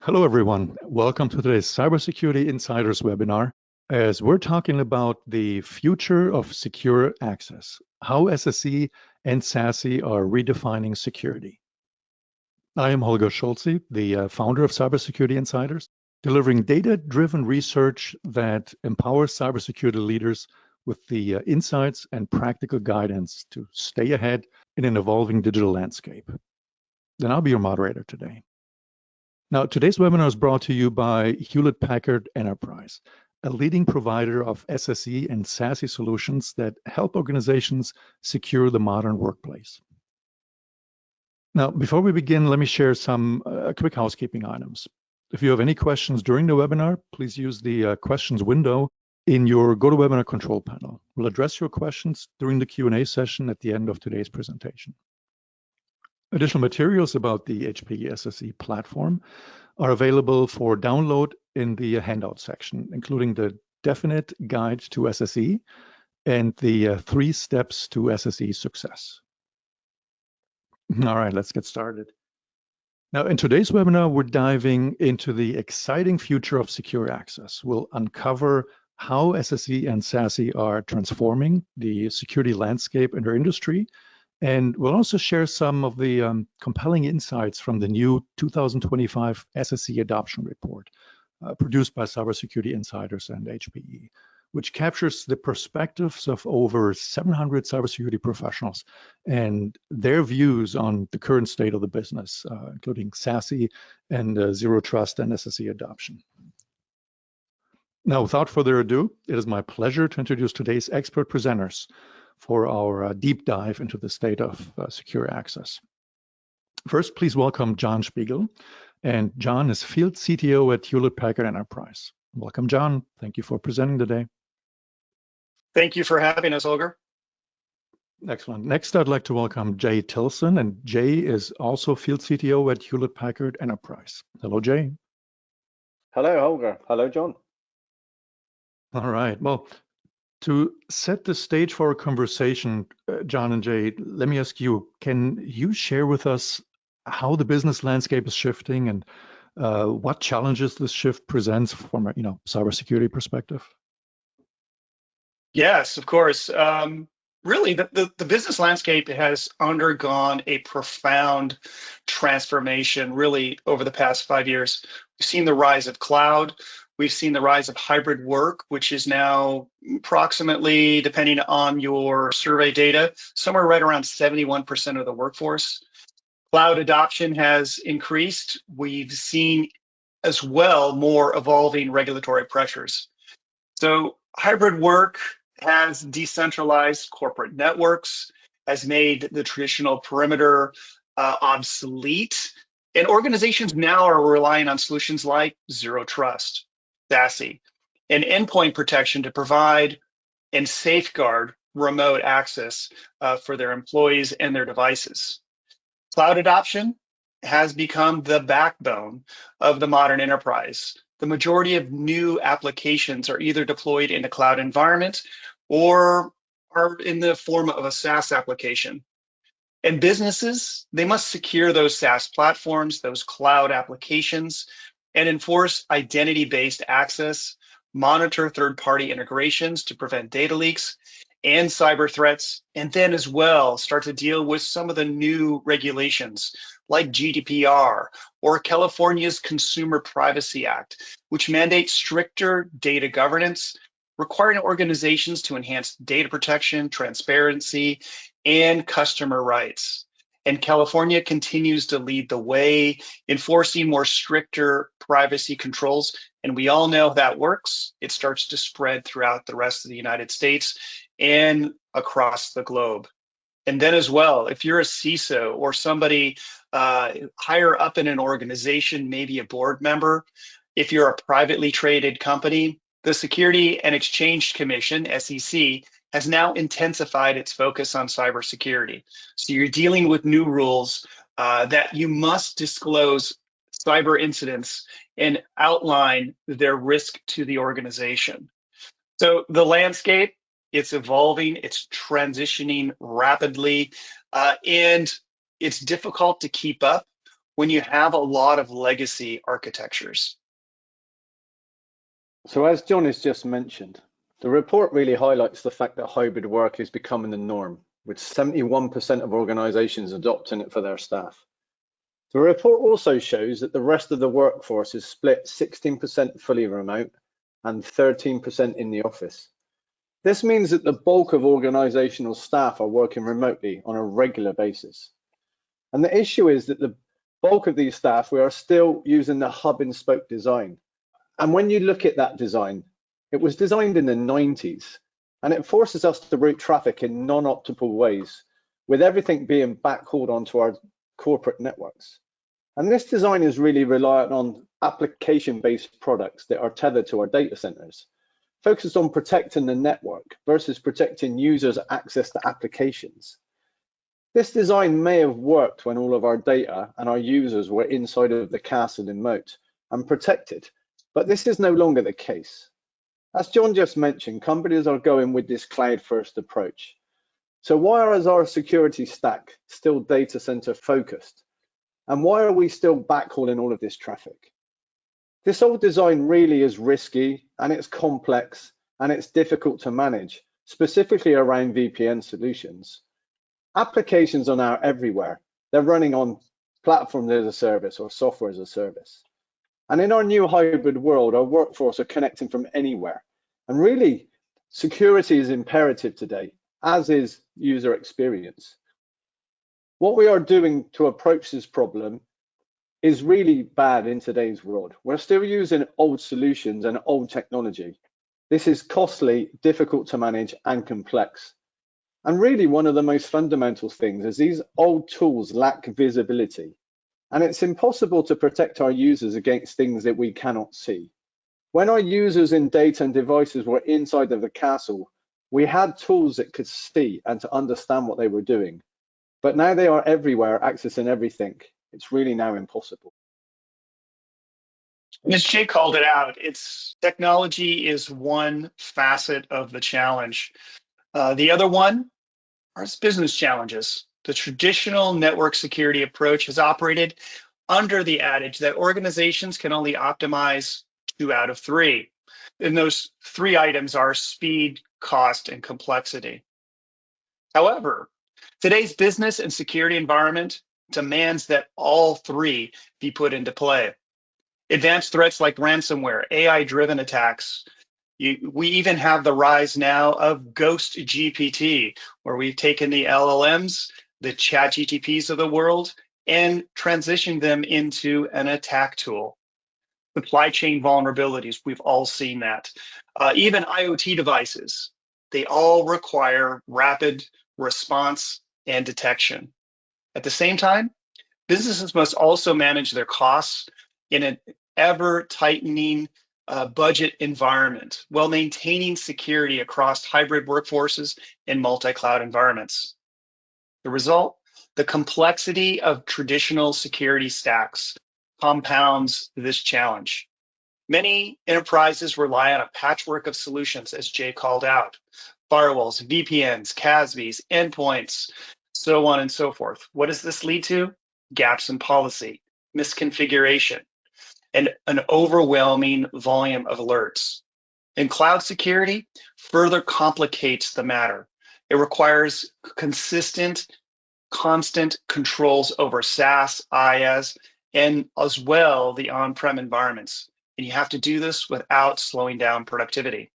Hello, everyone. Welcome to today's Cybersecurity Insiders webinar, as we're talking about the future of secure access, how SSE and SASE are redefining security. I am Holger Schulze, the founder of Cybersecurity Insiders, delivering data-driven research that empowers cybersecurity leaders with the insights and practical guidance to stay ahead in an evolving digital landscape. Then I'll be your moderator today. Now, today's webinar is brought to you by Hewlett Packard Enterprise, a leading provider of SSE and SASE solutions that help organizations secure the modern workplace. Now, before we begin, let me share some quick housekeeping items. If you have any questions during the webinar, please use the questions window in your GoToWebinar control panel. We'll address your questions during the Q&A session at the end of today's presentation. Additional materials about the HPE SSE platform are available for download in the handout section, including the definite guide to SSE and the 3 steps to SSE success. All right, let's get started. Now, in today's webinar, we're diving into the exciting future of secure access. We'll uncover how SSE and SASE are transforming the security landscape in our industry. And we'll also share some of the compelling insights from the new 2025 SSE Adoption Report produced by Cybersecurity Insiders and HPE, which captures the perspectives of over 700 cybersecurity professionals and their views on the current state of the business, including SASE and Zero Trust and SSE adoption. Now, without further ado, it is my pleasure to introduce today's expert presenters for our deep dive into the state of secure access. First, please welcome John Spiegel. And John is Field CTO at Hewlett Packard Enterprise. Welcome, John. Thank you for presenting today. Thank you for having us, Holger. Excellent. Next, I'd like to welcome Jaye Tillson. And Jaye is also Field CTO at Hewlett Packard Enterprise. Hello, Jaye. Hello, Holger. Hello, John. All right. Well, to set the stage for our conversation, John and Jaye, let me ask you, can you share with us how the business landscape is shifting and what challenges this shift presents from a cybersecurity perspective? Yes, of course. Really, the business landscape has undergone a profound transformation, really, over the past 5 years. We've seen the rise of cloud. We've seen the rise of hybrid work, which is now approximately, depending on your survey data, somewhere right around 71% of the workforce. Cloud adoption has increased. We've seen as well more evolving regulatory pressures. So hybrid work has decentralized corporate networks, has made the traditional perimeter obsolete, and organizations now are relying on solutions like Zero Trust, SASE, and endpoint protection to provide and safeguard remote access for their employees and their devices. Cloud adoption has become the backbone of the modern enterprise. The majority of new applications are either deployed in a cloud environment or are in the form of a SaaS application. And businesses, they must secure those SaaS platforms, those cloud applications, and enforce identity-based access, monitor third-party integrations to prevent data leaks and cyber threats, and then as well start to deal with some of the new regulations like GDPR or California's Consumer Privacy Act, which mandate stricter data governance, requiring organizations to enhance data protection, transparency, and customer rights. And California continues to lead the way, enforcing more stricter privacy controls. And we all know that works. It starts to spread throughout the rest of the United States and across the globe. And then as well, if you're a CISO or somebody higher up in an organization, maybe a board member, if you're a privately traded company, the Security and Exchange Commission, SEC, has now intensified its focus on cybersecurity. So you're dealing with new rules that you must disclose cyber incidents and outline their risk to the organization. So the landscape, it's evolving, it's transitioning rapidly, and it's difficult to keep up when you have a lot of legacy architectures? So as John has just mentioned, the report really highlights the fact that hybrid work is becoming the norm, with 71% of organizations adopting it for their staff. The report also shows that the rest of the workforce is split 16% fully remote and 13% in the office. This means that the bulk of organizational staff are working remotely on a regular basis. And the issue is that the bulk of these staff, we are still using the hub and spoke design. And when you look at that design, it was designed in the 90s, and it forces us to route traffic in non-optimal ways, with everything being backhauled onto our corporate networks. And this design is really reliant on application-based products that are tethered to our data centers, focused on protecting the network versus protecting users' access to applications. This design may have worked when all of our data and our users were inside of the castle and moat and protected, but this is no longer the case. As John just mentioned, companies are going with this cloud-first approach. So why is our security stack still data center focused? And why are we still backhauling all of this traffic? This old design really is risky, and it's complex, and it's difficult to manage, specifically around VPN solutions. Applications are now everywhere. They're running on platforms as a service or software as a service. And in our new hybrid world, our workforce are connecting from anywhere. And really, security is imperative today, as is user experience. What we are doing to approach this problem is really bad in today's world. We're still using old solutions and old technology. This is costly, difficult to manage, and complex. And really, one of the most fundamental things is these old tools lack visibility. And it's impossible to protect our users against things that we cannot see. When our users in data and devices were inside of the castle, we had tools that could see and to understand what they were doing. But now they are everywhere, accessing everything. It's really now impossible. As Jaye called it out, technology is one facet of the challenge. The other one are business challenges. The traditional network security approach has operated under the adage that organizations can only optimize 2 out of 3. And those 3 items are speed, cost, and complexity. However, today's business and security environment demands that all 3 be put into play. Advanced threats like ransomware, AI-driven attacks. We even have the rise now of Ghost GPT, where we've taken the LLMs, the ChatGPTs of the world, and transitioned them into an attack tool. Supply chain vulnerabilities, we've all seen that. Even IoT devices, they all require rapid response and detection. At the same time, businesses must also manage their costs in an ever-tightening budget environment while maintaining security across hybrid workforces and multi-cloud environments. The result, the complexity of traditional security stacks compounds this challenge. Many enterprises rely on a patchwork of solutions, as Jaye called out: firewalls, VPNs, CASBs, endpoints, so on and so forth. What does this lead to? Gaps in policy, misconfiguration, and an overwhelming volume of alerts. And cloud security further complicates the matter. It requires consistent, constant controls over SaaS, IaaS, and as well the on-prem environments. And you have to do this without slowing down productivity.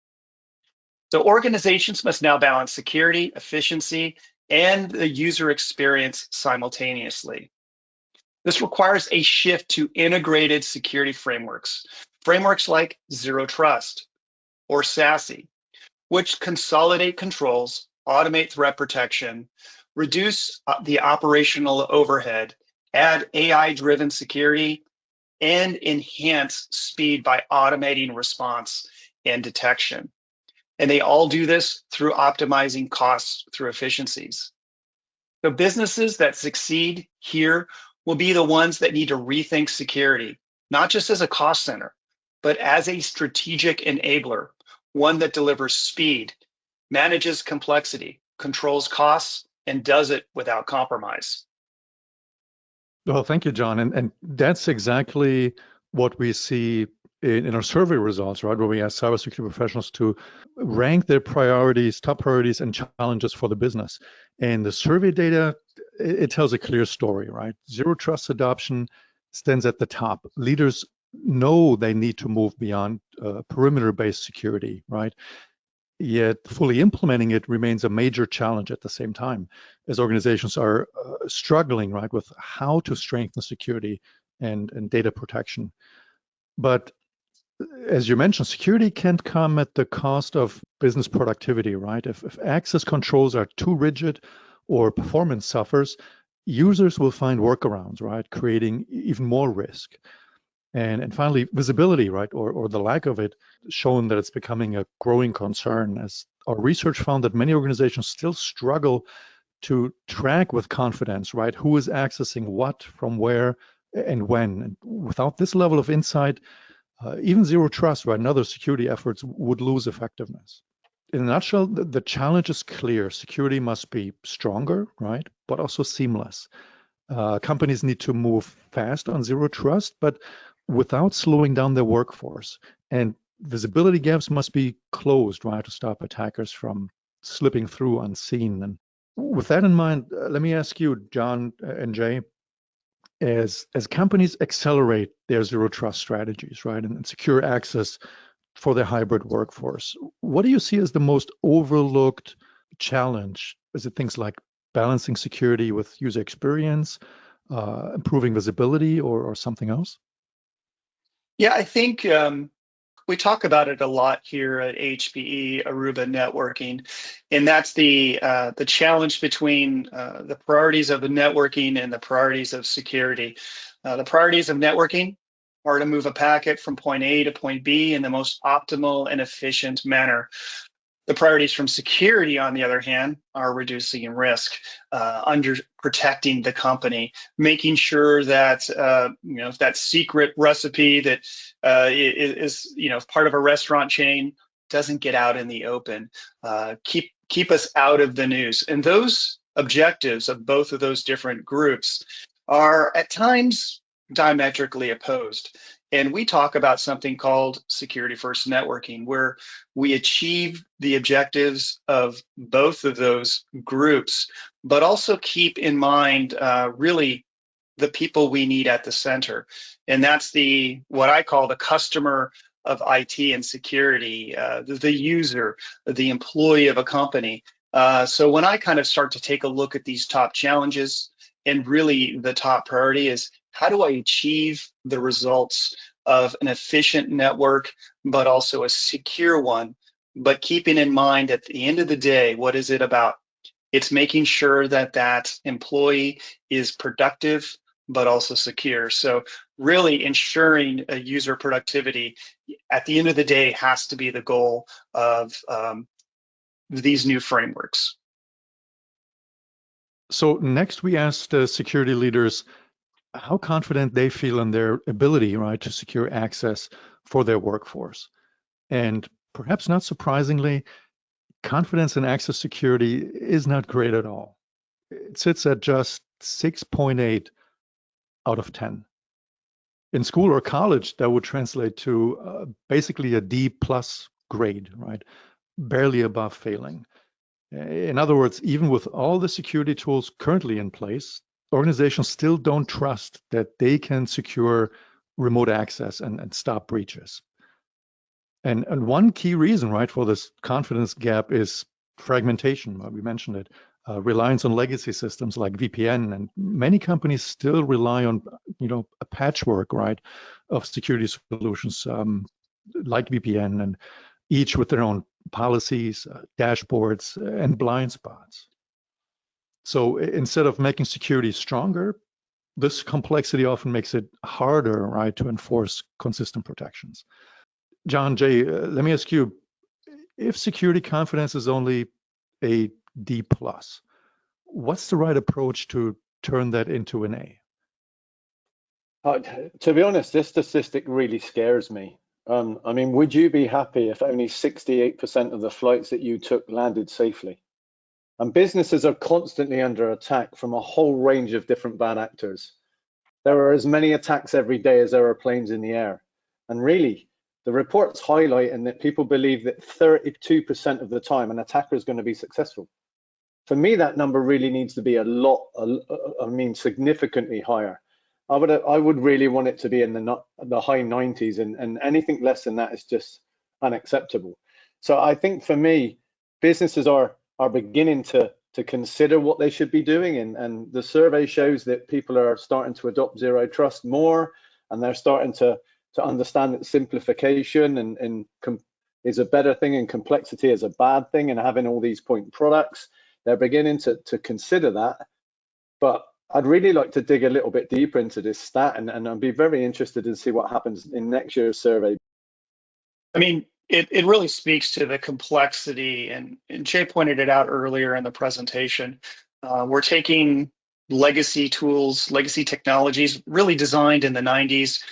So organizations must now balance security, efficiency, and the user experience simultaneously. This requires a shift to integrated security frameworks like Zero Trust or SASE, which consolidate controls, automate threat protection, reduce the operational overhead, add AI-driven security, and enhance speed by automating response and detection. And they all do this through optimizing costs through efficiencies. So businesses that succeed here will be the ones that need to rethink security, not just as a cost center, but as a strategic enabler, one that delivers speed, manages complexity, controls costs, and does it without compromise. Well, thank you, John. And that's exactly what we see in our survey results, right? Where we ask cybersecurity professionals to rank their priorities, top priorities, and challenges for the business. And the survey data, it tells a clear story, right? Zero trust adoption stands at the top. Leaders know they need to move beyond perimeter-based security, right? Yet fully implementing it remains a major challenge at the same time, as organizations are struggling, right, with how to strengthen security and data protection. But as you mentioned, security can't come at the cost of business productivity, right? If access controls are too rigid or performance suffers, users will find workarounds, right, creating even more risk. And finally, visibility, right, or the lack of it, shown that it's becoming a growing concern, as our research found that many organizations still struggle to track with confidence, right, who is accessing what, from where, and when. And without this level of insight, even zero trust, right, and other security efforts would lose effectiveness. In a nutshell, the challenge is clear. Security must be stronger, right, but also seamless. Companies need to move fast on zero trust, but without slowing down their workforce. And visibility gaps must be closed, right, to stop attackers from slipping through unseen. And with that in mind, let me ask you, John and Jaye, as companies accelerate their zero trust strategies, right, and secure access for their hybrid workforce, what do you see as the most overlooked challenge? Is it things like balancing security with user experience, improving visibility, or something else? Yeah, I think we talk about it a lot here at HPE Aruba Networking, and that's the challenge between the priorities of the networking and the priorities of security. The priorities of networking are to move a packet from point A to point B in the most optimal and efficient manner. The priorities from security, on the other hand, are reducing risk, under protecting the company, making sure that that secret recipe that is part of a restaurant chain doesn't get out in the open. Keep us out of the news. And those objectives of both of those different groups are at times diametrically opposed. And we talk about something called security first networking, where we achieve the objectives of both of those groups, but also keep in mind really the people we need at the center. And that's what I call the customer of IT and security, the user, the employee of a company. So when I kind of start to take a look at these top challenges, and really the top priority is, how do I achieve the results of an efficient network, but also a secure one, but keeping in mind at the end of the day, what is it about? It's making sure that that employee is productive, but also secure. So really ensuring a user productivity at the end of the day has to be the goal of these new frameworks. So next we asked security leaders how confident they feel in their ability, right, to secure access for their workforce. And perhaps not surprisingly, confidence in access security is not great at all. It sits at just 6.8 out of 10. In school or college, that would translate to basically a D+ grade, right? Barely above failing. In other words, even with all the security tools currently in place, organizations still don't trust that they can secure remote access and stop breaches. And one key reason, right, for this confidence gap is fragmentation. We mentioned it, reliance on legacy systems like VPN, and many companies still rely on, a patchwork, right, of security solutions like VPN, and each with their own policies, dashboards, and blind spots. So instead of making security stronger, this complexity often makes it harder, right, to enforce consistent protections. John, Jaye, let me ask you, if security confidence is only a D+, what's the right approach to turn that into an A? To be honest, this statistic really scares me. I mean, would you be happy if only 68% of the flights that you took landed safely? And businesses are constantly under attack from a whole range of different bad actors. There are as many attacks every day as there are planes in the air. And really, the report's highlighting that people believe that 32% of the time an attacker is going to be successful. For me, that number really needs to be significantly higher. I would really want it to be in the high 90s, and anything less than that is just unacceptable. So I think for me, businesses are beginning to consider what they should be doing, and the survey shows that people are starting to adopt zero trust more, and they're starting to understand that simplification is a better thing and complexity is a bad thing, and having all these point products, they're beginning to consider that. But I'd really like to dig a little bit deeper into this stat, and I'd be very interested to see what happens in next year's survey. I mean, it really speaks to the complexity, and Jaye pointed it out earlier in the presentation. We're taking legacy tools, legacy technologies, really designed in the 90s,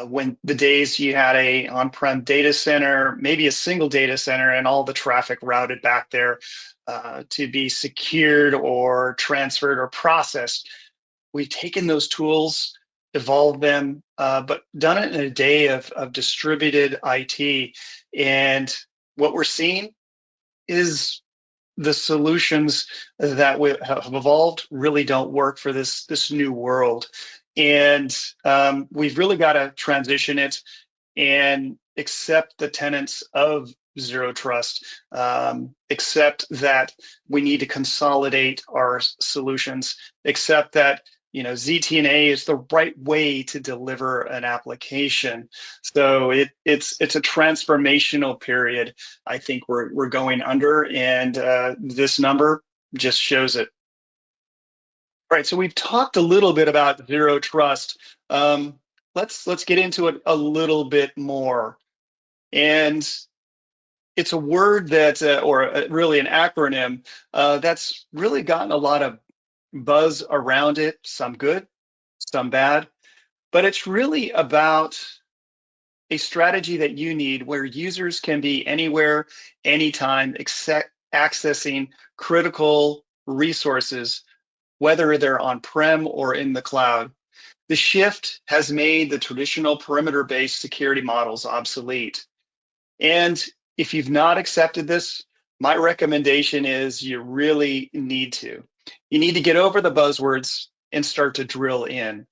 when the days you had a on-prem data center, maybe a single data center, and all the traffic routed back there to be secured or transferred or processed. We've taken those tools, evolved them, but done it in a day of distributed IT. And what we're seeing is the solutions that we have evolved really don't work for this new world. And we've really got to transition it and accept the tenets of zero trust, accept that we need to consolidate our solutions, accept that ZTNA is the right way to deliver an application. So it's a transformational period. I think we're going under, and this number just shows it. All right, so we've talked a little bit about zero trust. Let's get into it a little bit more. And it's a word that, or really an acronym, that's really gotten a lot of buzz around it, some good, some bad, but it's really about a strategy that you need where users can be anywhere, anytime, accessing critical resources, whether they're on-prem or in the cloud. The shift has made the traditional perimeter-based security models obsolete. And if you've not accepted this, my recommendation is you really need to. You need to get over the buzzwords and start to drill in.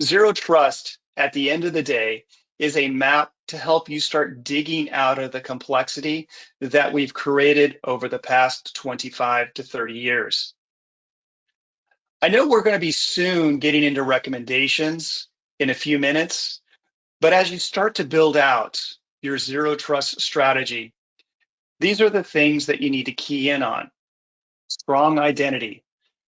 Zero trust, at the end of the day, is a map to help you start digging out of the complexity that we've created over the past 25 to 30 years. I know we're going to be soon getting into recommendations in a few minutes, but as you start to build out your zero trust strategy, these are the things that you need to key in on. Strong identity,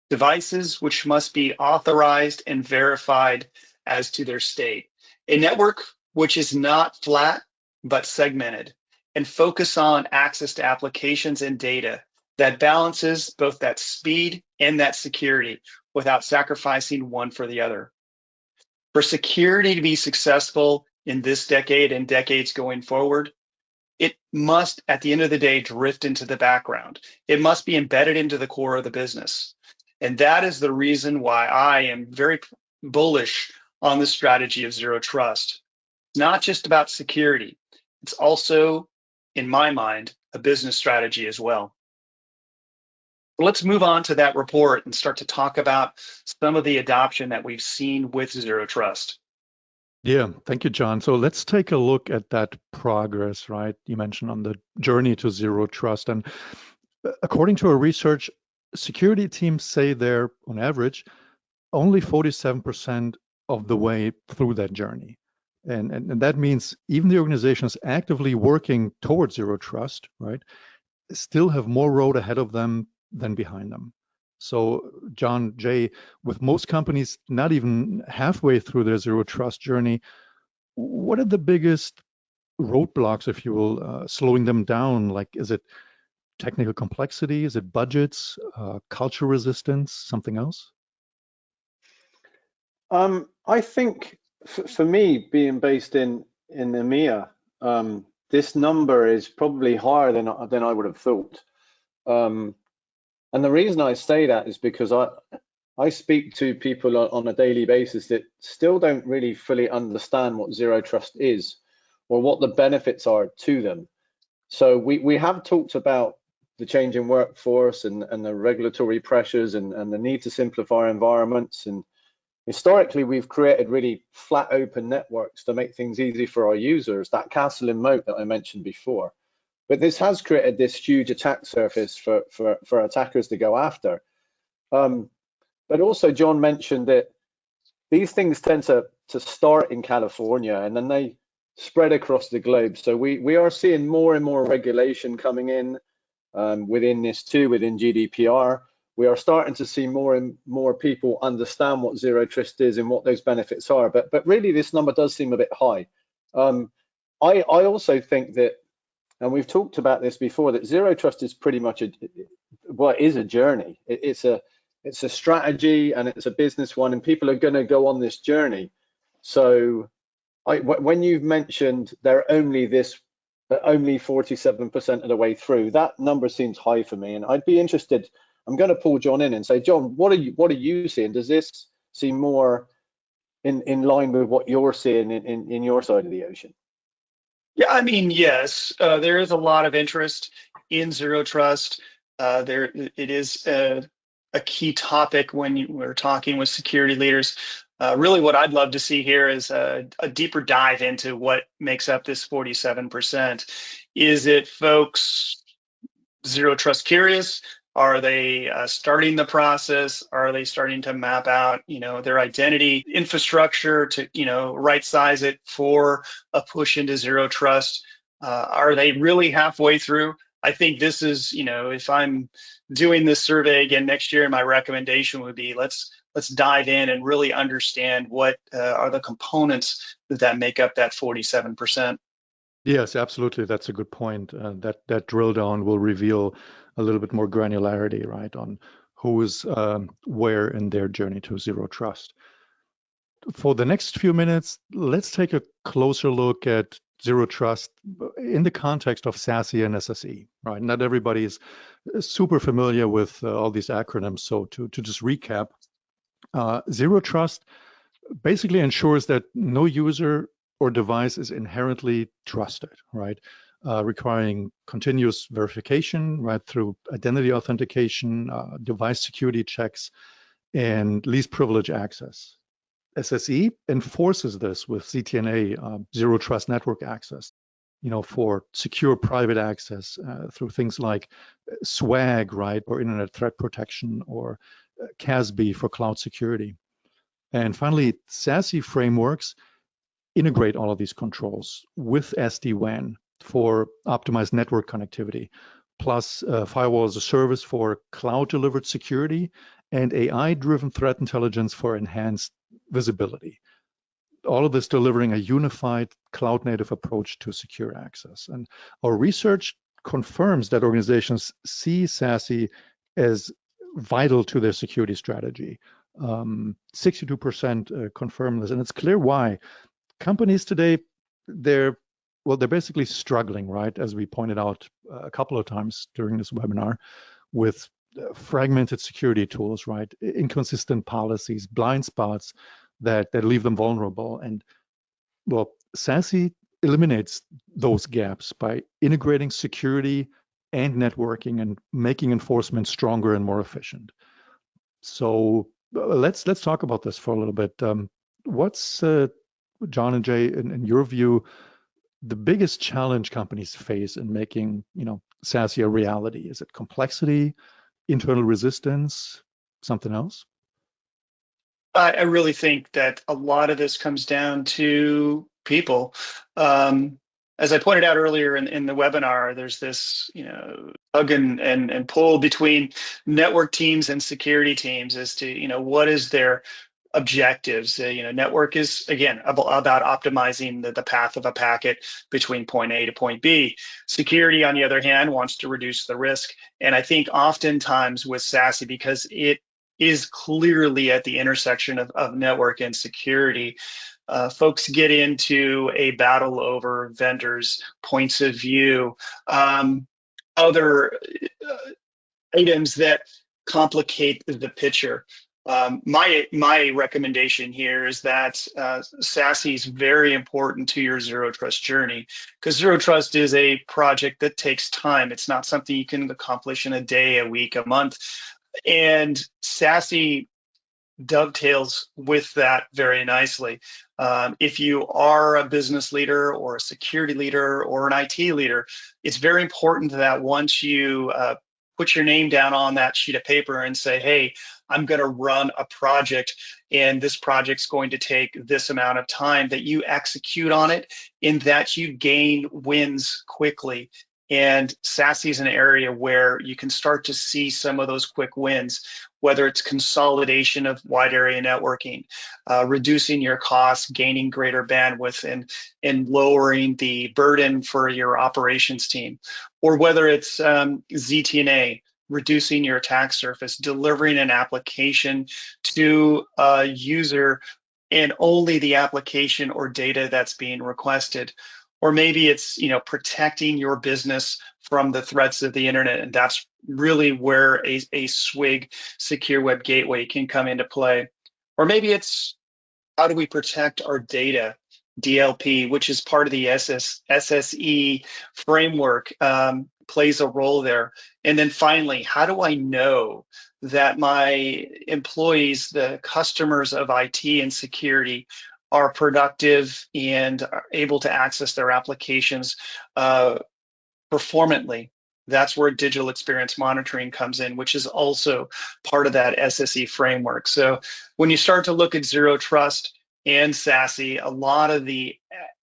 devices which must be authorized and verified as to their state, a network which is not flat but segmented, and focus on access to applications and data that balances both that speed and that security without sacrificing one for the other. For security to be successful in this decade and decades going forward, it must, at the end of the day, drift into the background. It must be embedded into the core of the business. And that is the reason why I am very bullish on the strategy of zero trust. It's not just about security. It's also, in my mind, a business strategy as well. Let's move on to that report and start to talk about some of the adoption that we've seen with zero trust. Yeah, thank you, John. So let's take a look at that progress, right? You mentioned on the journey to zero trust. And according to our research, security teams say they're, on average, only 47% of the way through that journey. And that means even the organizations actively working towards zero trust, right, still have more road ahead of them than behind them. So, John, Jaye, with most companies not even halfway through their zero trust journey, what are the biggest roadblocks, if you will, slowing them down? Like, is it technical complexity? Is it budgets, cultural resistance, something else? I think for me, being based in EMEA, this number is probably higher than I would have thought. And the reason I say that is because I speak to people on a daily basis that still don't really fully understand what zero trust is or what the benefits are to them. So we have talked about the change in workforce and the regulatory pressures and the need to simplify environments. And historically, we've created really flat open networks to make things easy for our users, that castle and moat that I mentioned before. But this has created this huge attack surface for attackers to go after. But also, John mentioned that these things tend to start in California and then they spread across the globe. So we are seeing more and more regulation coming in within this too, within GDPR. We are starting to see more and more people understand what zero trust is and what those benefits are. But really, this number does seem a bit high. I also think that, and we've talked about this before, that zero trust is pretty much it is a journey. It's a strategy and it's a business one, and people are going to go on this journey. So when you've mentioned they're only 47% of the way through, that number seems high for me. And I'd be interested, I'm going to pull John in and say, John, what are you seeing? Does this seem more in line with what you're seeing in your side of the ocean? Yeah, I mean, yes, there is a lot of interest in zero trust. It is a key topic when we're talking with security leaders. Really what I'd love to see here is a deeper dive into what makes up this 47%. Is it folks zero trust curious? Are they starting the process? Are they starting to map out, their identity infrastructure to, right size it for a push into zero trust? Are they really halfway through? I think this is, if I'm doing this survey again next year, my recommendation would be let's dive in and really understand what are the components that make up that 47%. Yes, absolutely. That's a good point. That drill down will reveal a little bit more granularity, right, on who is where in their journey to zero trust. For the next few minutes, let's take a closer look at zero trust in the context of SASE and SSE, right? Not everybody is super familiar with all these acronyms. So to just recap, zero trust basically ensures that no user or device is inherently trusted, right? Requiring continuous verification, right, through identity authentication, device security checks, and least privilege access. SSE enforces this with ZTNA, zero trust network access, for secure private access through things like SWAG, right, or internet threat protection, or CASB for cloud security. And finally, SASE frameworks integrate all of these controls with SD-WAN for optimized network connectivity, plus firewall as a service for cloud-delivered security, and AI-driven threat intelligence for enhanced visibility. All of this delivering a unified cloud-native approach to secure access. And our research confirms that organizations see SASE as vital to their security strategy. 62% confirm this, and it's clear why. Companies today, they're basically struggling, right, as we pointed out a couple of times during this webinar, with fragmented security tools, right, inconsistent policies, blind spots that leave them vulnerable. And SASE eliminates those gaps by integrating security and networking and making enforcement stronger and more efficient. So let's talk about this for a little bit. What's John and Jay, in your view, the biggest challenge companies face in making, SASE a reality? Is it complexity, internal resistance, something else? I really think that a lot of this comes down to people. As I pointed out earlier in the webinar, there's this, tug and pull between network teams and security teams as to, what is their objectives. Network is, again, about optimizing the path of a packet between point A to point B. Security, on the other hand, wants to reduce the risk. And I think oftentimes with SASE, because it is clearly at the intersection of network and security, folks get into a battle over vendors, points of view, other items that complicate the picture. My recommendation here is that SASE is very important to your zero trust journey, because zero trust is a project that takes time. It's not something you can accomplish in a day, a week, a month. And SASE dovetails with that very nicely. If you are a business leader or a security leader or an IT leader, it's very important that once you put your name down on that sheet of paper and say, hey, I'm going to run a project and this project's going to take this amount of time, that you execute on it and that you gain wins quickly. And SASE is an area where you can start to see some of those quick wins, whether it's consolidation of wide area networking, reducing your costs, gaining greater bandwidth, and lowering the burden for your operations team, or whether it's ZTNA, reducing your attack surface, delivering an application to a user and only the application or data that's being requested. Or maybe it's, protecting your business from the threats of the internet, and that's really where a SWG secure web gateway can come into play. Or maybe it's, how do we protect our data, DLP, which is part of the SSE framework, plays a role there. And then finally, how do I know that my employees, the customers of IT and security, are productive and are able to access their applications performantly? That's where digital experience monitoring comes in, which is also part of that SSE framework. So when you start to look at zero trust and SASE, a lot of the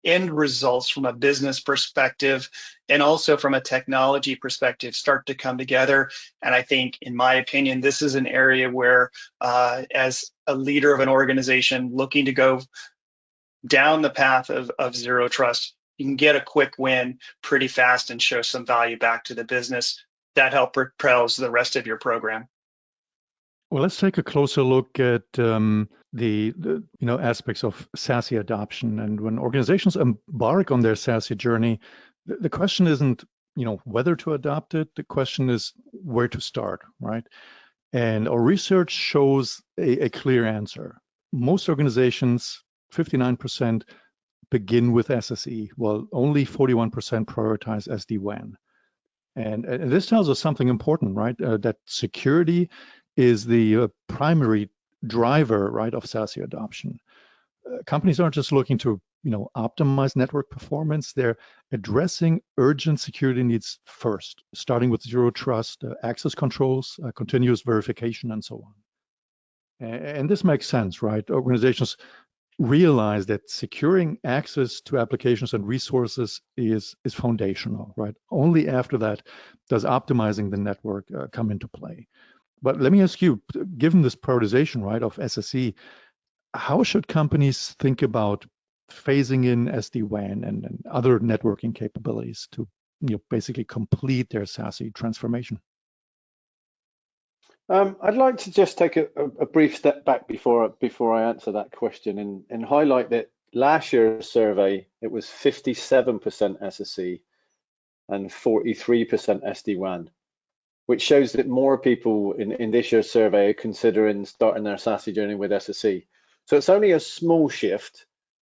end results from a business perspective and also from a technology perspective start to come together. And I think, in my opinion, this is an area where, as a leader of an organization looking to go down the path of zero trust, you can get a quick win pretty fast and show some value back to the business. That helps propels the rest of your program. Well, let's take a closer look at the aspects of SASE adoption. And when organizations embark on their SASE journey, the question isn't whether to adopt it. The question is where to start, right? And our research shows a clear answer. Most organizations, 59%, begin with SSE, while only 41% prioritize SD-WAN. And this tells us something important, right? That security is the primary driver, right, of SASE adoption. Companies aren't just looking to, optimize network performance. They're addressing urgent security needs first, starting with zero trust, access controls, continuous verification, and so on. And this makes sense, right? Organizations realize that securing access to applications and resources is foundational, right? Only after that does optimizing the network come into play. But let me ask you, given this prioritization, right, of SSE, how should companies think about phasing in SD-WAN and other networking capabilities to basically complete their SASE transformation? I'd like to just take a brief step back before I answer that question and highlight that last year's survey, it was 57% SSE and 43% SD-WAN, which shows that more people in this year's survey are considering starting their SASE journey with SSE. So it's only a small shift,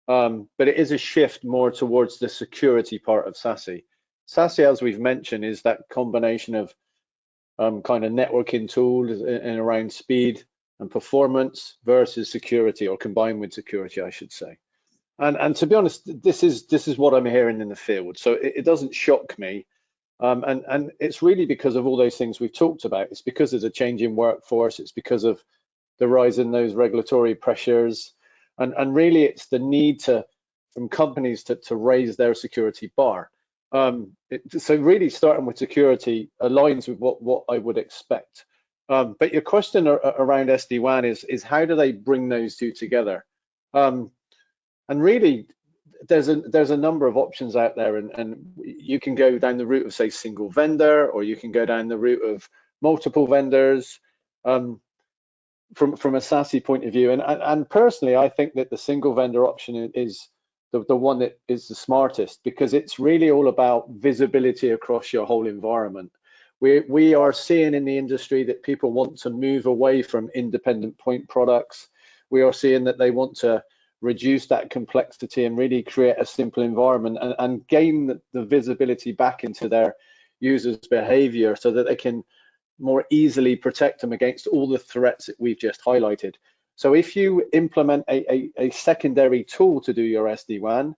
but it is a shift more towards the security part of SASE. SASE, as we've mentioned, is that combination of kind of networking tools and around speed and performance versus security, or combined with security, I should say. And to be honest, this is what I'm hearing in the field. So it doesn't shock me. And it's really because of all those things we've talked about. It's because there's a change in workforce. It's because of the rise in those regulatory pressures. And really, it's the need from companies to raise their security bar. So really starting with security aligns with what I would expect. But your question around SD-WAN is how do they bring those two together? And really, there's a number of options out there, and you can go down the route of, say, single vendor, or you can go down the route of multiple vendors. From a SASE point of view, and personally, I think that the single vendor option is the one that is the smartest, because it's really all about visibility across your whole environment, We are seeing in the industry that people want to move away from independent point products. We are seeing that they want to reduce that complexity and really create a simple environment and gain the visibility back into their users' behavior so that they can more easily protect them against all the threats that we've just highlighted. So if you implement a secondary tool to do your SD-WAN,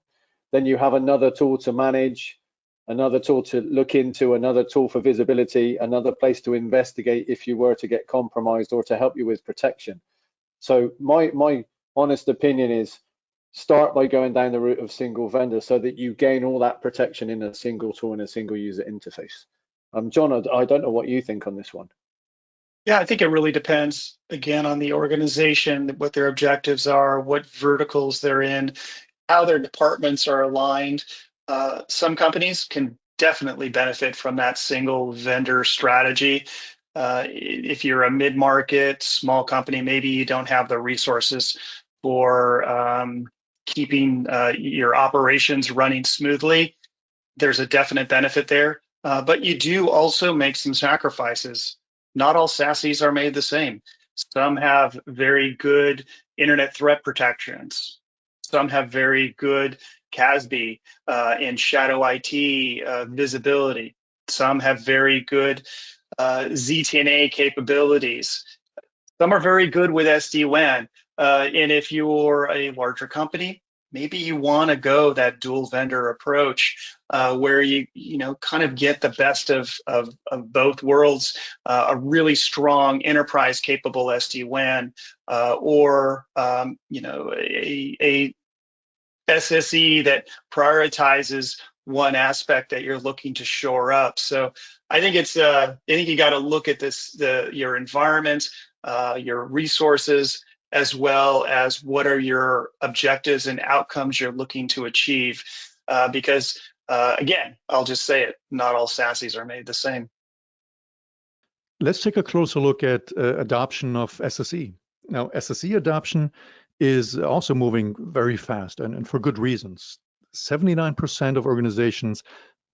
then you have another tool to manage, another tool to look into, another tool for visibility, another place to investigate if you were to get compromised or to help you with protection. So my honest opinion is start by going down the route of single vendor so that you gain all that protection in a single tool and a single user interface. John, I don't know what you think on this one. Yeah, I think it really depends, again, on the organization, what their objectives are, what verticals they're in, how their departments are aligned. Some companies can definitely benefit from that single vendor strategy. If you're a mid-market, small company, maybe you don't have the resources for keeping your operations running smoothly. There's a definite benefit there, but you do also make some sacrifices. Not all SASEs are made the same. Some have very good internet threat protections. Some have very good CASB and shadow IT visibility. Some have very good ZTNA capabilities. Some are very good with SD-WAN. And if you're a larger company, maybe you want to go that dual vendor approach where you kind of get the best of both worlds, a really strong enterprise capable SD-WAN or a SSE that prioritizes one aspect that you're looking to shore up. So I think you got to look at your environment, your resources, as well as what are your objectives and outcomes you're looking to achieve. Because again, I'll just say it, not all SASEs are made the same. Let's take a closer look at adoption of SSE. Now, SSE adoption is also moving very fast and for good reasons. 79% of organizations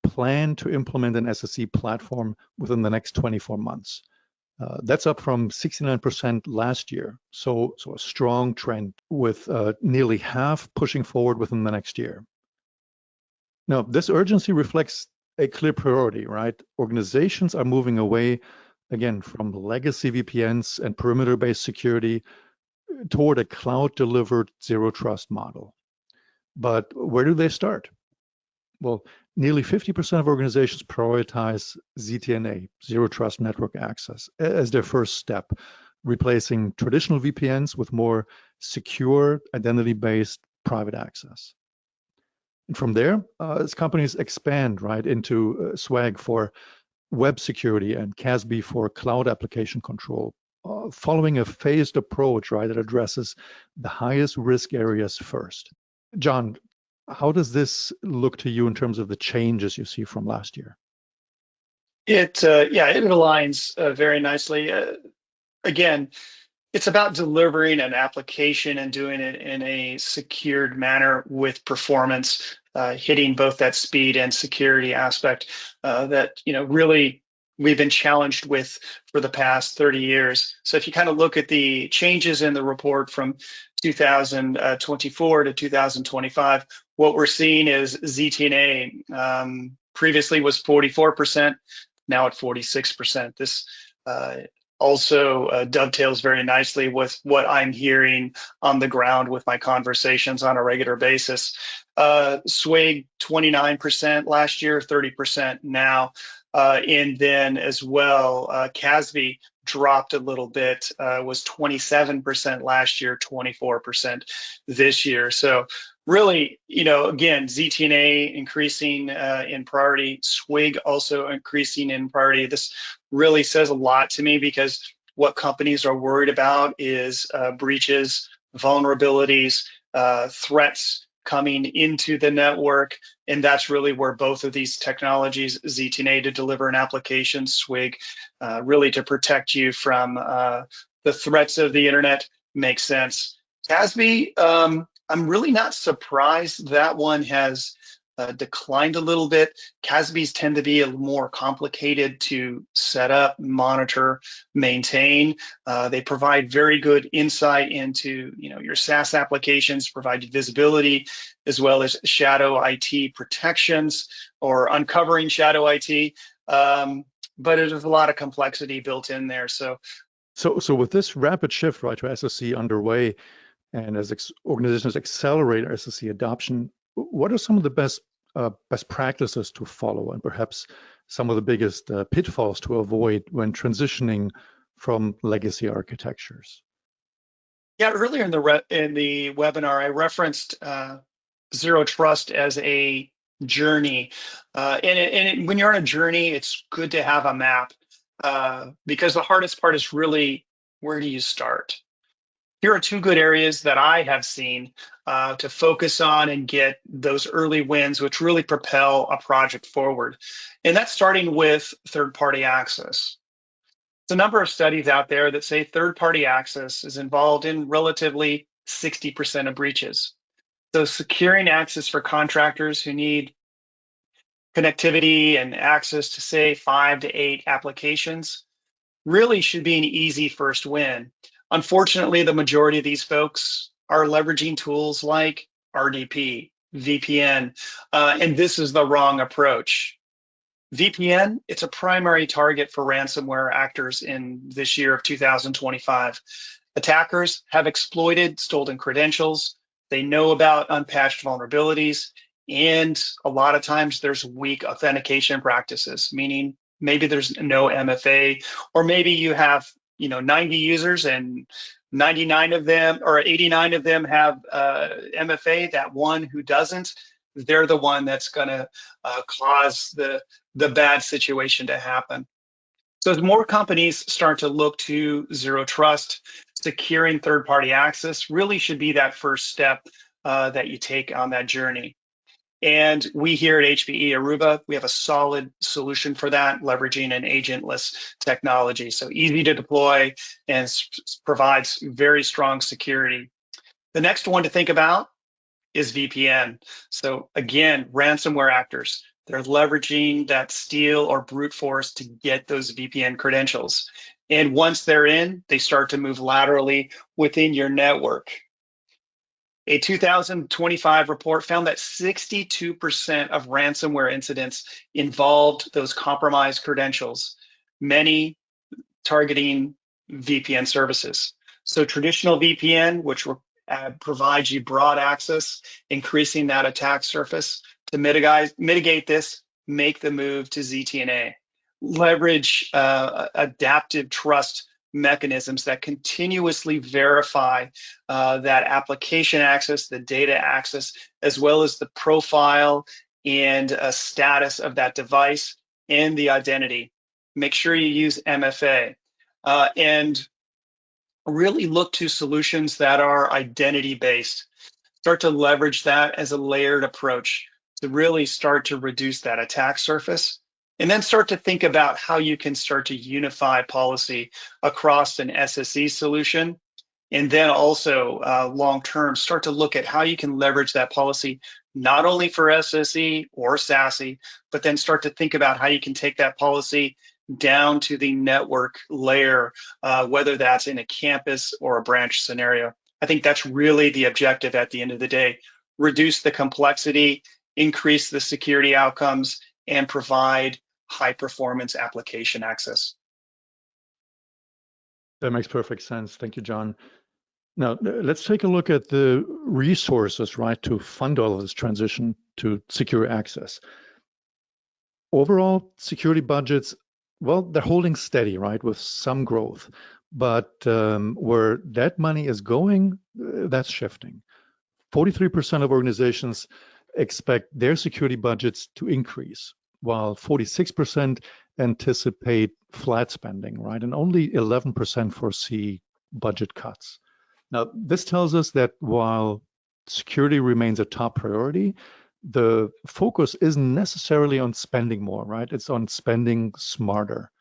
plan to implement an SSE platform within the next 24 months. That's up from 69% last year. So a strong trend with nearly half pushing forward within the next year. Now, this urgency reflects a clear priority, right? Organizations are moving away, again, from legacy VPNs and perimeter-based security toward a cloud-delivered zero trust model. But where do they start? Well, nearly 50% of organizations prioritize ZTNA, Zero Trust Network Access, as their first step, replacing traditional VPNs with more secure, identity-based private access. And from there, as companies expand right into SWAG for web security and CASB for cloud application control, following a phased approach, right, that addresses the highest risk areas first. John, how does this look to you in terms of the changes you see from last year? It aligns very nicely. Again, it's about delivering an application and doing it in a secured manner with performance, hitting both that speed and security aspect that really we've been challenged with for the past 30 years. So if you kind of look at the changes in the report from 2024 to 2025, what we're seeing is ZTNA previously was 44%, now at 46%. This also dovetails very nicely with what I'm hearing on the ground with my conversations on a regular basis. SWAG 29% last year, 30% now. And then as well, CASB dropped a little bit, was 27% last year, 24% this year. So really, again, ZTNA increasing in priority, SWIG also increasing in priority. This really says a lot to me because what companies are worried about is breaches, vulnerabilities, threats coming into the network. And that's really where both of these technologies, ZTNA to deliver an application, SWIG really to protect you from the threats of the internet, makes sense. CASB, I'm really not surprised that one has declined a little bit. CASBs tend to be a little more complicated to set up, monitor, maintain. They provide very good insight into your SaaS applications, provide visibility, as well as shadow IT protections or uncovering shadow IT. But there's a lot of complexity built in there. So with this rapid shift, right, to SSE underway, and as organizations accelerate SSE adoption, what are some of the best practices to follow, and perhaps some of the biggest pitfalls to avoid when transitioning from legacy architectures? Yeah, earlier in the webinar, I referenced Zero Trust as a journey, and when you're on a journey, it's good to have a map, because the hardest part is really, where do you start? Here are two good areas that I have seen to focus on and get those early wins, which really propel a project forward. And that's starting with third-party access. There's a number of studies out there that say third-party access is involved in relatively 60% of breaches. So securing access for contractors who need connectivity and access to, say, 5 to 8 applications really should be an easy first win. Unfortunately, the majority of these folks are leveraging tools like RDP, VPN, and this is the wrong approach. VPN, it's a primary target for ransomware actors in this year of 2025. Attackers have exploited stolen credentials. They know about unpatched vulnerabilities, and a lot of times there's weak authentication practices, meaning maybe there's no MFA, or maybe you have 90 users and 99 of them or 89 of them have MFA. That one who doesn't, they're the one that's going to cause the bad situation to happen. So as more companies start to look to Zero Trust, securing third-party access really should be that first step that you take on that journey. And we here at HPE Aruba, we have a solid solution for that, leveraging an agentless technology. So easy to deploy and provides very strong security. The next one to think about is VPN. So again, ransomware actors, they're leveraging that steal or brute force to get those VPN credentials. And once they're in, they start to move laterally within your network. A 2025 report found that 62% of ransomware incidents involved those compromised credentials, many targeting VPN services. So traditional VPN, which provides you broad access, increasing that attack surface. To mitigate this, make the move to ZTNA. Leverage adaptive trust mechanisms that continuously verify that application access, the data access, as well as the profile and status of that device and the identity. Make sure you use MFA and really look to solutions that are identity-based. Start to leverage that as a layered approach to really start to reduce that attack surface. And then start to think about how you can start to unify policy across an SSE solution. And then also long-term, start to look at how you can leverage that policy, not only for SSE or SASE, but then start to think about how you can take that policy down to the network layer, whether that's in a campus or a branch scenario. I think that's really the objective at the end of the day. Reduce the complexity, increase the security outcomes, and provide high performance application access. That makes perfect sense. Thank you, John. Now, let's take a look at the resources, right, to fund all of this transition to secure access. Overall, security budgets, well, they're holding steady, right, with some growth. But where that money is going, that's shifting. 43% of organizations expect their security budgets to increase, while 46% anticipate flat spending, right? And only 11% foresee budget cuts. Now, this tells us that while security remains a top priority, the focus isn't necessarily on spending more, right? It's on spending smarter.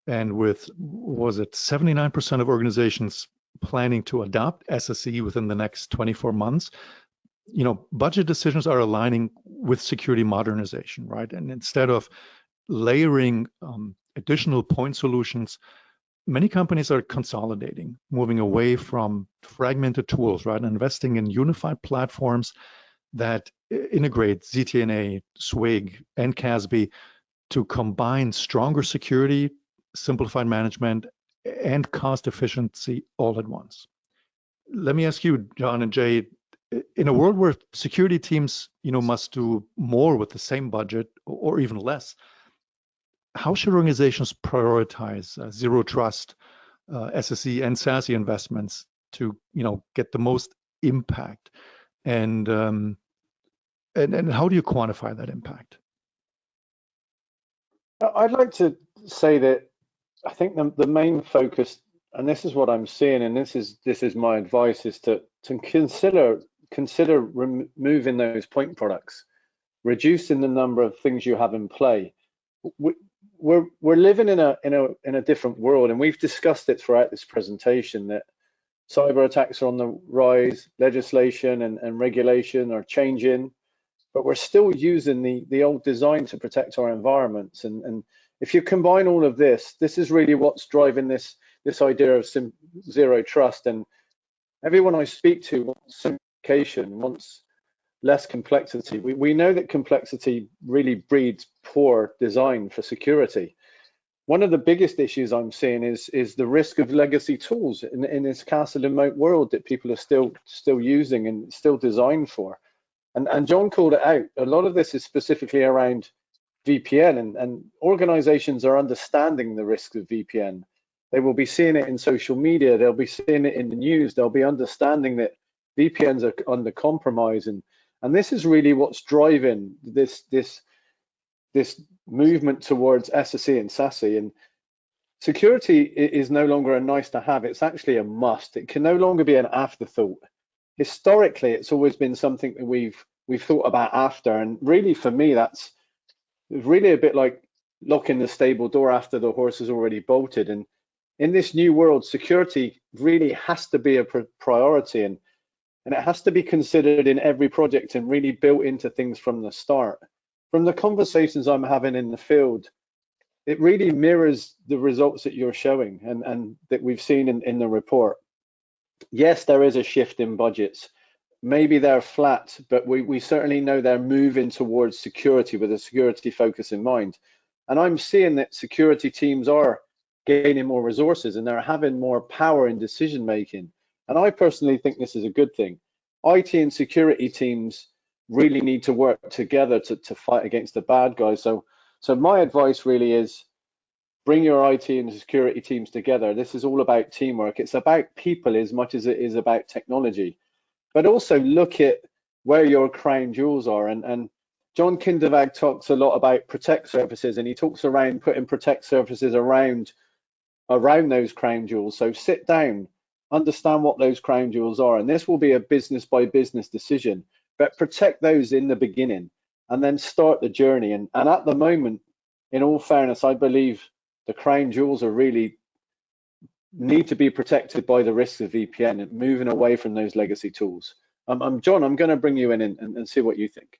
And with, 79% of organizations planning to adopt SSE within the next 24 months, budget decisions are aligning with security modernization, right? And instead of layering additional point solutions, many companies are consolidating, moving away from fragmented tools, right? And investing in unified platforms that integrate ZTNA, SWIG, and CASB to combine stronger security, simplified management, and cost efficiency all at once. Let me ask you, John and Jay, in a world where security teams, must do more with the same budget or even less, how should organizations prioritize zero trust, SSE, and SASE investments to, get the most impact? And how do you quantify that impact? I'd like to say that I think the main focus, and this is what I'm seeing, and this is my advice, is to consider removing those point products, reducing the number of things you have in play. We're living in a different world, and we've discussed it throughout this presentation that cyber attacks are on the rise, legislation and regulation are changing, but we're still using the old design to protect our environments. And if you combine all of this is really what's driving this idea of zero trust. And everyone I speak to wants simplification, wants less complexity. We know that complexity really breeds poor design for security. One of the biggest issues I'm seeing is the risk of legacy tools in this castle remote world that people are still using and still designed for. And John called it out. A lot of this is specifically around VPN, and organizations are understanding the risks of VPN. They will be seeing it in social media, they'll be seeing it in the news, they'll be understanding that VPNs are under compromise, and this is really what's driving this movement towards SSE and SASE. And security is no longer a nice to have, it's actually a must. It can no longer be an afterthought. Historically, it's always been something that we've thought about after, and really for me that's really a bit like locking the stable door after the horse is already bolted. And in this new world, security really has to be a priority, and it has to be considered in every project and really built into things from the start. From the conversations I'm having in the field, it really mirrors the results that you're showing and that we've seen in the report. Yes, there is a shift in budgets. Maybe they're flat, but we certainly know they're moving towards security with a security focus in mind. And I'm seeing that security teams are gaining more resources and they're having more power in decision making. And I personally think this is a good thing. IT and security teams really need to work together to fight against the bad guys. So my advice really is bring your IT and security teams together. This is all about teamwork. It's about people as much as it is about technology. But also look at where your crown jewels are. And John Kindervag talks a lot about protect surfaces, and he talks around putting protect surfaces around those crown jewels. So sit down, understand what those crown jewels are, and this will be a business by business decision, but protect those in the beginning and then start the journey. And at the moment, in all fairness, I believe the crown jewels are really need to be protected by the risks of VPN and moving away from those legacy tools. John, I'm going to bring you in and see what you think.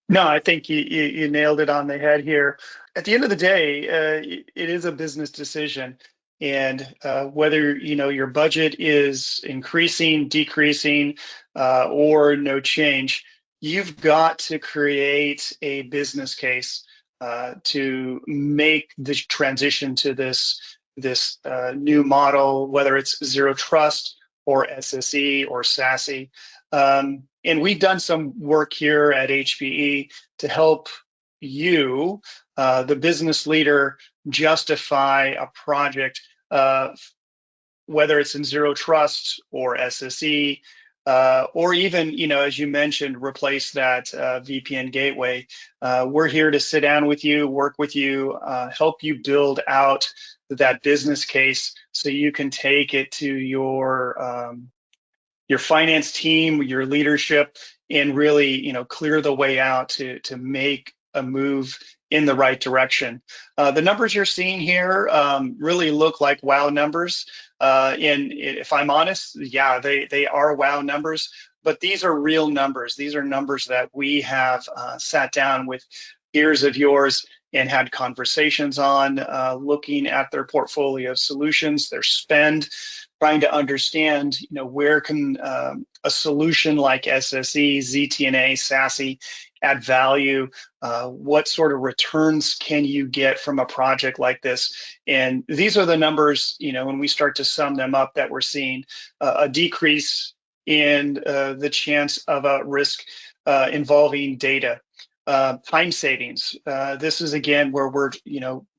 No, I think you nailed it on the head here. At the end of the day, it is a business decision, and whether your budget is increasing, decreasing, or no change, you've got to create a business case to make the transition to this new model, whether it's zero trust or SSE or SASE. And we've done some work here at HPE to help you, the business leader, justify a project, whether it's in zero trust or SSE, or even, as you mentioned, replace that VPN gateway. We're here to sit down with you, work with you, help you build out that business case so you can take it to your finance team, your leadership, and really, clear the way out to make a move in the right direction. The numbers you're seeing here really look like wow numbers. And if I'm honest, yeah, they are wow numbers. but these are real numbers. These are numbers that we have sat down with peers of yours and had conversations on, looking at their portfolio of solutions, their spend, trying to understand, where can a solution like SSE, ZTNA, SASE add value? What sort of returns can you get from a project like this? And these are the numbers, when we start to sum them up, that we're seeing a decrease in the chance of a risk involving data. Time savings. This is again where we're,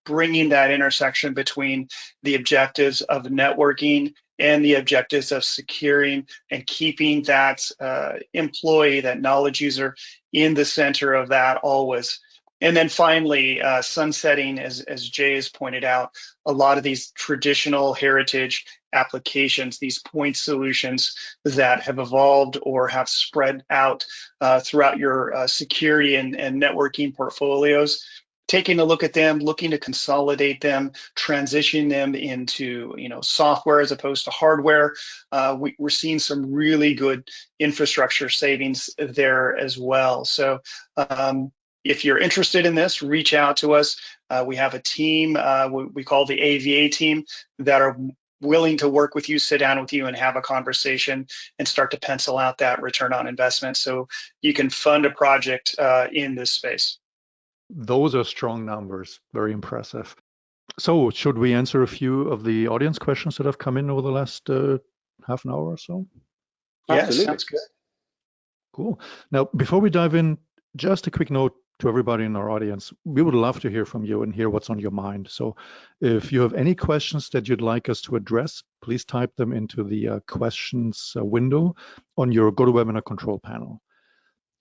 bringing that intersection between the objectives of networking and the objectives of securing and keeping that employee, that knowledge user, in the center of that always. And then finally, sunsetting, as Jaye has pointed out, a lot of these traditional heritage applications, these point solutions that have evolved or have spread out throughout your security and networking portfolios. Taking a look at them, looking to consolidate them, transition them into software as opposed to hardware. We're seeing some really good infrastructure savings there as well. So if you're interested in this, reach out to us. We have a team we call the AVA team that are willing to work with you, sit down with you, and have a conversation and start to pencil out that return on investment so you can fund a project in this space. Those are strong numbers, very impressive. So should we answer a few of the audience questions that have come in over the last half an hour or so? Yes, sounds good. Cool. Now, before we dive in, just a quick note to everybody in our audience. We would love to hear from you and hear what's on your mind. So if you have any questions that you'd like us to address, please type them into the questions window on your GoToWebinar control panel.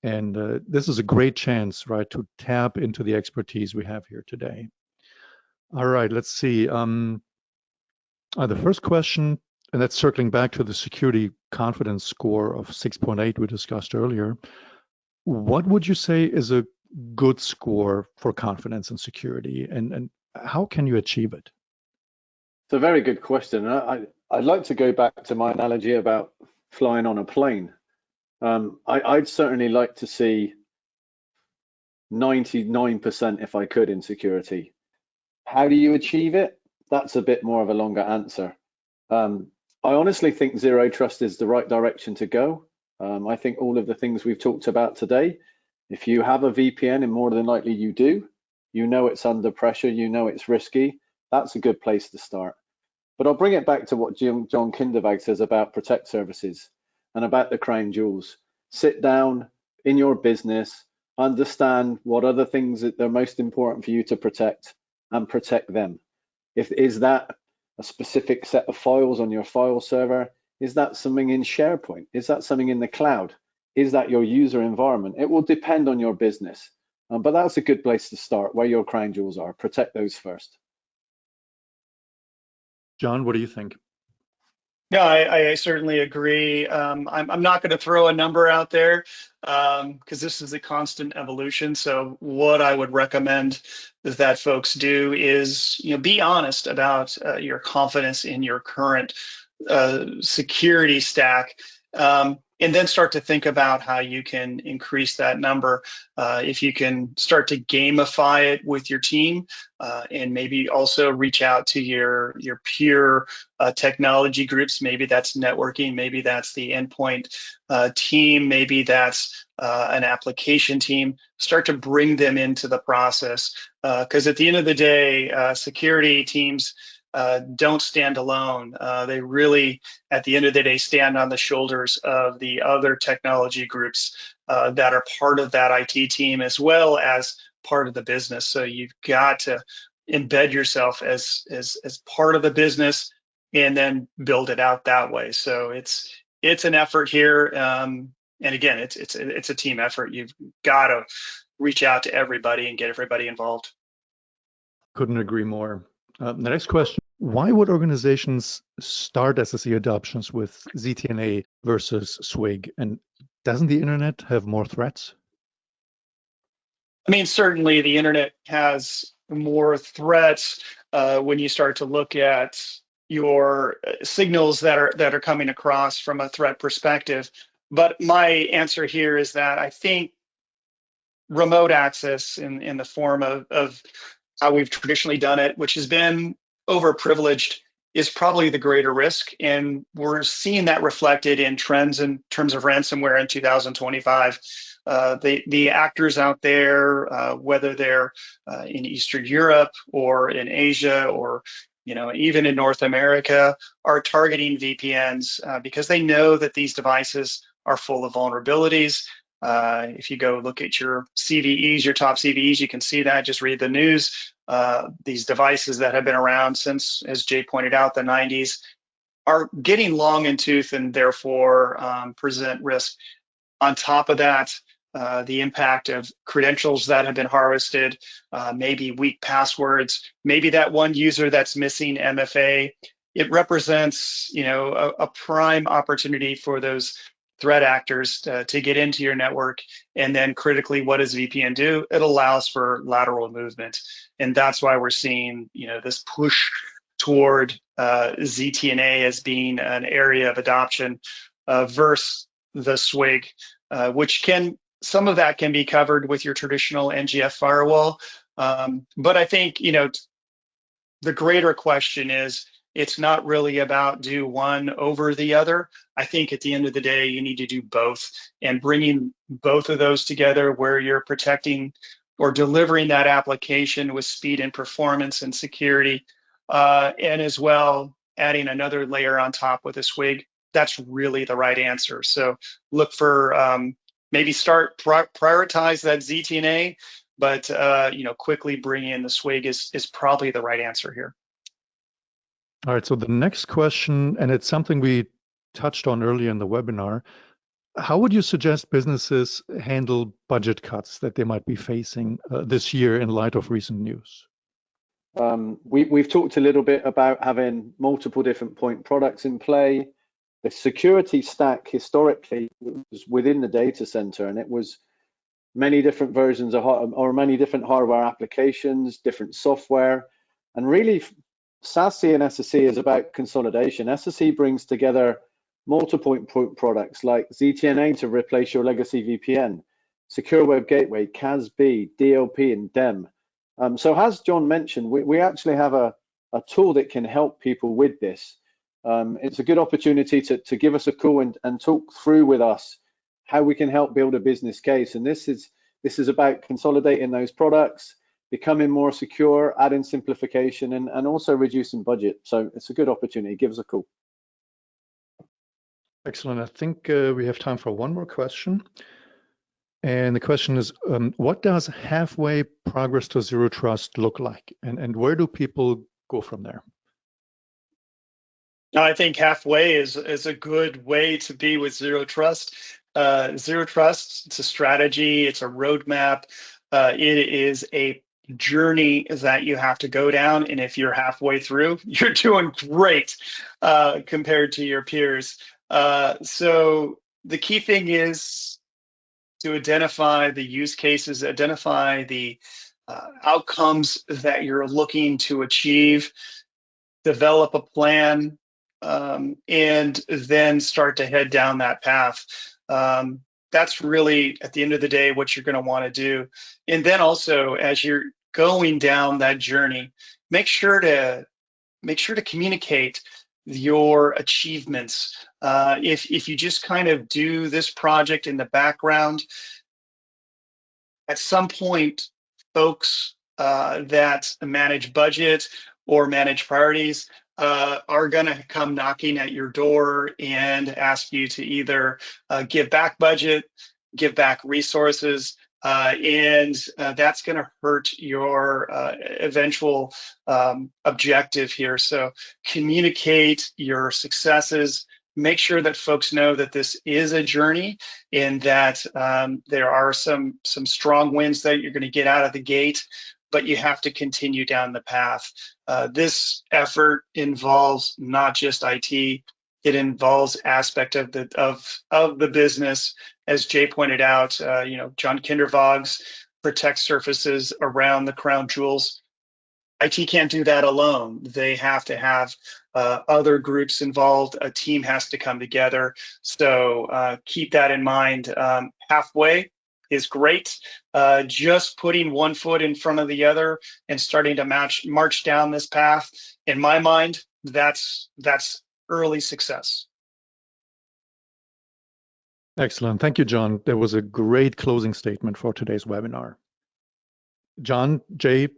And this is a great chance, right, to tap into the expertise we have here today. All right, let's see. The first question, and that's circling back to the security confidence score of 6.8 we discussed earlier. What would you say is a good score for confidence and security, and how can you achieve it? It's a very good question. I'd like to go back to my analogy about flying on a plane. I'd certainly like to see 99% if I could in security. How do you achieve it? That's a bit more of a longer answer. I honestly think zero trust is the right direction to go. I think all of the things we've talked about today, if you have a VPN, and more than likely you do, it's under pressure, it's risky, that's a good place to start. But I'll bring it back to what John Kindervag says about protect services and about the crown jewels. Sit down in your business, understand what other things that are most important for you to protect, and protect them. Is that a specific set of files on your file server? Is that something in SharePoint? Is that something in the cloud? Is that your user environment? It will depend on your business, but that's a good place to start, where your crown jewels are. Protect those first. John, what do you think? Yeah, I certainly agree. I'm not going to throw a number out there because this is a constant evolution. So what I would recommend that folks do is, be honest about your confidence in your current security stack, and then start to think about how you can increase that number. If you can start to gamify it with your team, and maybe also reach out to your peer technology groups. Maybe that's networking, maybe that's the endpoint team, maybe that's an application team. Start to bring them into the process, because at the end of the day, security teams don't stand alone. They really, at the end of the day, stand on the shoulders of the other technology groups that are part of that IT team, as well as part of the business. So you've got to embed yourself as part of the business and then build it out that way. So it's an effort here, and again, it's a team effort. You've got to reach out to everybody and get everybody involved. Couldn't agree more. The next question, why would organizations start SSE adoptions with ZTNA versus SWG? And doesn't the internet have more threats? I mean, certainly the internet has more threats when you start to look at your signals that are coming across from a threat perspective. But my answer here is that I think remote access in the form of how we've traditionally done it, which has been overprivileged, is probably the greater risk. And we're seeing that reflected in trends in terms of ransomware in 2025. The actors out there, whether they're in Eastern Europe or in Asia or even in North America, are targeting VPNs because they know that these devices are full of vulnerabilities. If you go look at your CVEs, your top CVEs, you can see that. Just read the news. These devices that have been around since, as Jay pointed out, the 90s, are getting long in tooth and therefore present risk. On top of that, the impact of credentials that have been harvested, maybe weak passwords, maybe that one user that's missing MFA. It represents, a prime opportunity for those threat actors to get into your network. And then critically, what does VPN do? It allows for lateral movement. And that's why we're seeing, this push toward ZTNA as being an area of adoption versus the SWIG, which some of that can be covered with your traditional NGF firewall. But I think, the greater question is, it's not really about do one over the other. I think at the end of the day, you need to do both, and bringing both of those together where you're protecting or delivering that application with speed and performance and security, and as well adding another layer on top with a SWIG, that's really the right answer. So look for maybe prioritize that ZTNA, but quickly bring in the SWIG is probably the right answer here. All right, so the next question, and it's something we touched on earlier in the webinar, how would you suggest businesses handle budget cuts that they might be facing this year in light of recent news? We've talked a little bit about having multiple different point products in play. The security stack historically was within the data center, and it was many different versions of or many different hardware applications, different software, and really SASE and SSE is about consolidation. SSE brings together multiple point products like ZTNA to replace your legacy VPN, Secure Web Gateway, CASB, DLP, and DEM. So as John mentioned, we actually have a tool that can help people with this. It's a good opportunity to give us a call and talk through with us how we can help build a business case. And this is about consolidating those products, becoming more secure, adding simplification, and also reducing budget. So it's a good opportunity. Give us a call. Excellent. I think we have time for one more question. And the question is, what does halfway progress to zero trust look like? And where do people go from there? I think halfway is a good way to be with zero trust. Zero trust, it's a strategy, it's a roadmap. It is a journey that you have to go down. And if you're halfway through, you're doing great compared to your peers. So the key thing is to identify the use cases, identify the outcomes that you're looking to achieve, develop a plan, and then start to head down that path. That's really, at the end of the day, what you're going to want to do. And then also, as you're going down that journey, make sure to communicate your achievements. If you just kind of do this project in the background, at some point, folks that manage budget or manage priorities are going to come knocking at your door and ask you to either give back budget, give back resources, and that's going to hurt your eventual objective here. So communicate your successes. Make sure that folks know that this is a journey and that there are some strong wins that you're going to get out of the gate, but you have to continue down the path. This effort involves not just IT, it involves aspect of the business. As Jay pointed out, John Kindervag's protect surfaces around the crown jewels. IT can't do that alone. They have to have other groups involved. A team has to come together. So keep that in mind. Halfway is great. Just putting one foot in front of the other and starting to march down this path, in my mind, that's early success. Excellent. Thank you, John. That was a great closing statement for today's webinar. John, Jaye,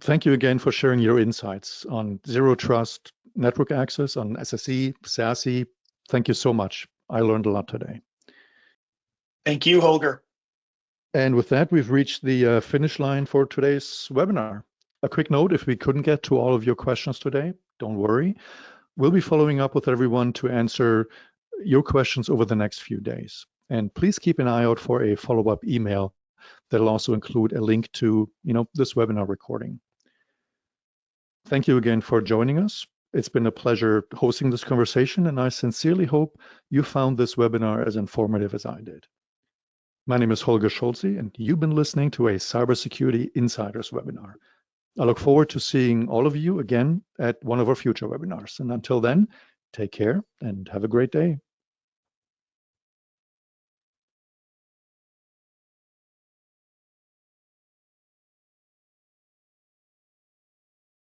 thank you again for sharing your insights on zero trust network access, on SSE, SASE. Thank you so much. I learned a lot today. Thank you, Holger. And with that, we've reached the finish line for today's webinar. A quick note, if we couldn't get to all of your questions today, don't worry. We'll be following up with everyone to answer your questions over the next few days. And please keep an eye out for a follow-up email that'll also include a link to this webinar recording. Thank you again for joining us. It's been a pleasure hosting this conversation, and I sincerely hope you found this webinar as informative as I did. My name is Holger Schulze, and you've been listening to a Cybersecurity Insiders webinar. I look forward to seeing all of you again at one of our future webinars. And until then, take care and have a great day.